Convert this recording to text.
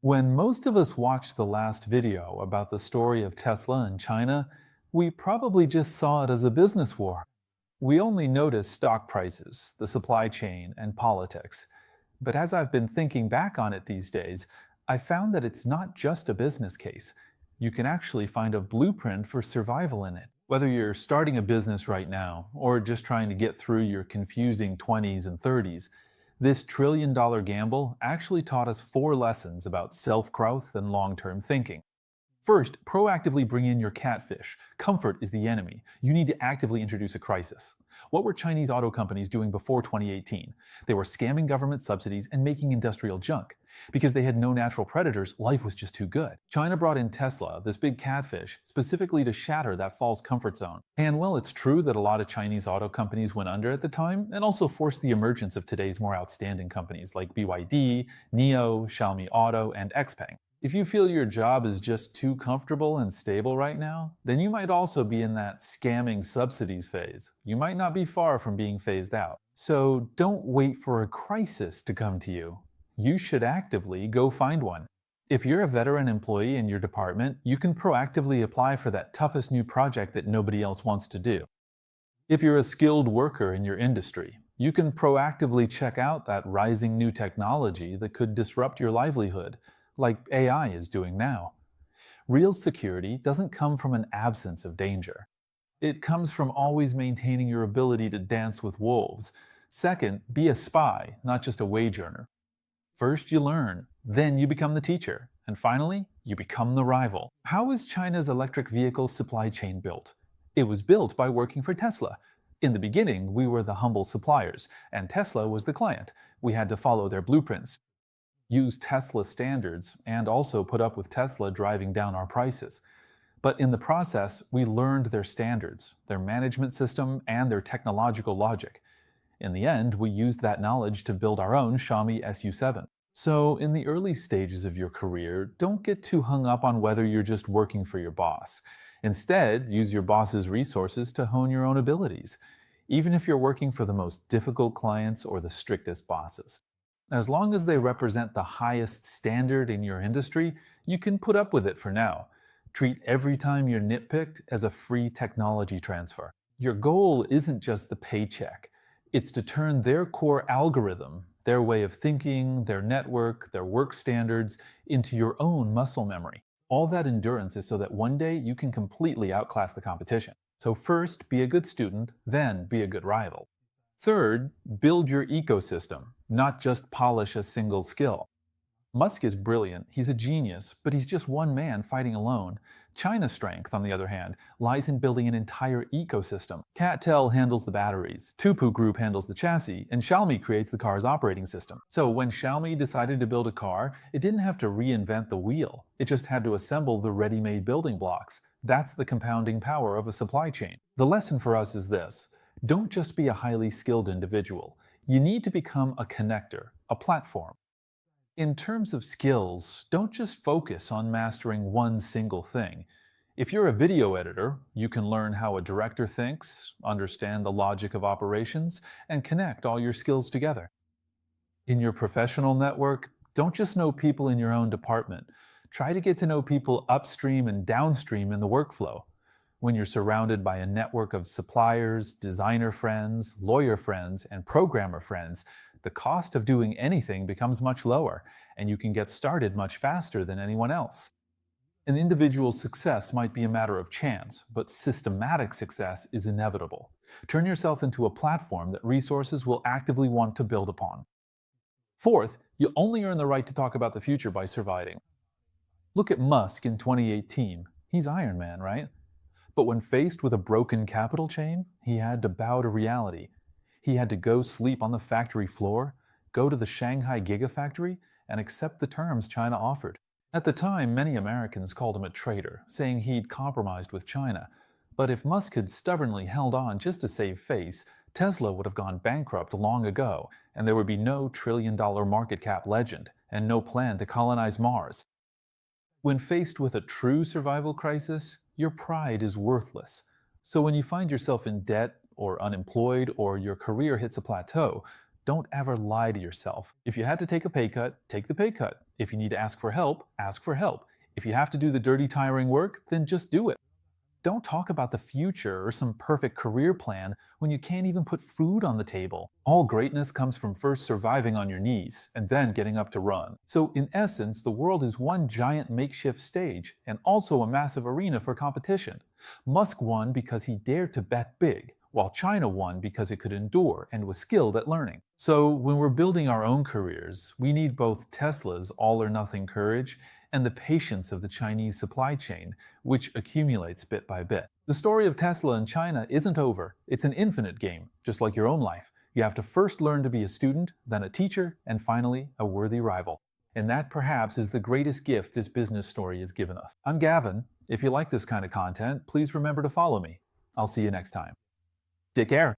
When most of us watched the last video about the story of Tesla in China, we probably just saw it as a business war. We only noticed stock prices, the supply chain, and politics. But as I've been thinking back on it these days, I found that it's not just a business case. You can actually find a blueprint for survival in it. Whether you're starting a business right now or just trying to get through your confusing 20s and 30s, this trillion-dollar gamble actually taught us four lessons about self-growth and long-term thinking. First, proactively bring in your catfish. Comfort is the enemy. You need to actively introduce a crisis. What were Chinese auto companies doing before 2018? They were scamming government subsidies and making industrial junk. Because they had no natural predators, life was just too good. China brought in Tesla, this big catfish, specifically to shatter that false comfort zone. And while it's true that a lot of Chinese auto companies went under at the time, it also forced the emergence of today's more outstanding companies like BYD, NIO, Xiaomi Auto, and XPeng. If you feel your job is just too comfortable and stable right now, then you might also be in that scamming subsidies phase. You might not be far from being phased out. So don't wait for a crisis to come to you. You should actively go find one. If you're a veteran employee in your department, you can proactively apply for that toughest new project that nobody else wants to do. If you're a skilled worker in your industry, you can proactively check out that rising new technology that could disrupt your livelihood, like AI is doing now. Real security doesn't come from an absence of danger. It comes from always maintaining your ability to dance with wolves. Second, be a spy, not just a wage earner. First, you learn, then you become the teacher, and finally, you become the rival. How is China's electric vehicle supply chain built? It was built by working for Tesla. In the beginning, we were the humble suppliers, and Tesla was the client. We had to follow their blueprints, use Tesla standards, and also put up with Tesla driving down our prices. But in the process, we learned their standards, their management system, and their technological logic. In the end, we used that knowledge to build our own Xiaomi SU7. So, in the early stages of your career, don't get too hung up on whether you're just working for your boss. Instead, use your boss's resources to hone your own abilities, even if you're working for the most difficult clients or the strictest bosses. As long as they represent the highest standard in your industry, you can put up with it for now. Treat every time you're nitpicked as a free technology transfer. Your goal isn't just the paycheck. It's to turn their core algorithm, their way of thinking, their network, their work standards, into your own muscle memory. All that endurance is so that one day you can completely outclass the competition. So first, be a good student, then be a good rival. Third, build your ecosystem, not just polish a single skill. Musk is brilliant, he's a genius, but he's just one man fighting alone. China's strength, on the other hand, lies in building an entire ecosystem. CATL handles the batteries, Tupu Group handles the chassis, and Xiaomi creates the car's operating system. So when Xiaomi decided to build a car, it didn't have to reinvent the wheel. It just had to assemble the ready-made building blocks. That's the compounding power of a supply chain. The lesson for us is this: don't just be a highly skilled individual. You need to become a connector, a platform. In terms of skills, don't just focus on mastering one single thing. If you're a video editor, you can learn how a director thinks, understand the logic of operations, and connect all your skills together. In your professional network, don't just know people in your own department. Try to get to know people upstream and downstream in the workflow. When you're surrounded by a network of suppliers, designer friends, lawyer friends, and programmer friends, the cost of doing anything becomes much lower, and you can get started much faster than anyone else. An individual's success might be a matter of chance, but systematic success is inevitable. Turn yourself into a platform that resources will actively want to build upon. Fourth, you only earn the right to talk about the future by surviving. Look at Musk in 2018. He's Iron Man, right? But when faced with a broken capital chain, he had to bow to reality. He had to go sleep on the factory floor, go to the Shanghai Gigafactory, and accept the terms China offered. At the time, many Americans called him a traitor, saying he'd compromised with China. But if Musk had stubbornly held on just to save face, Tesla would have gone bankrupt long ago, and there would be no trillion-dollar market cap legend, and no plan to colonize Mars. When faced with a true survival crisis, your pride is worthless. So when you find yourself in debt or unemployed or your career hits a plateau, don't ever lie to yourself. If you had to take a pay cut, take the pay cut. If you need to ask for help, ask for help. If you have to do the dirty, tiring work, then just do it. Don't talk about the future or some perfect career plan when you can't even put food on the table. All greatness comes from first surviving on your knees and then getting up to run. So, in essence, the world is one giant makeshift stage and also a massive arena for competition. Musk won because he dared to bet big, while China won because it could endure and was skilled at learning. So, when we're building our own careers, we need both Tesla's all or nothing courage and the patience of the Chinese supply chain, which accumulates bit by bit. The story of Tesla in China isn't over. It's an infinite game, just like your own life. You have to first learn to be a student, then a teacher, and finally, a worthy rival. And that perhaps is the greatest gift this business story has given us. I'm Gavin. If you like this kind of content, please remember to follow me. I'll see you next time. Take care.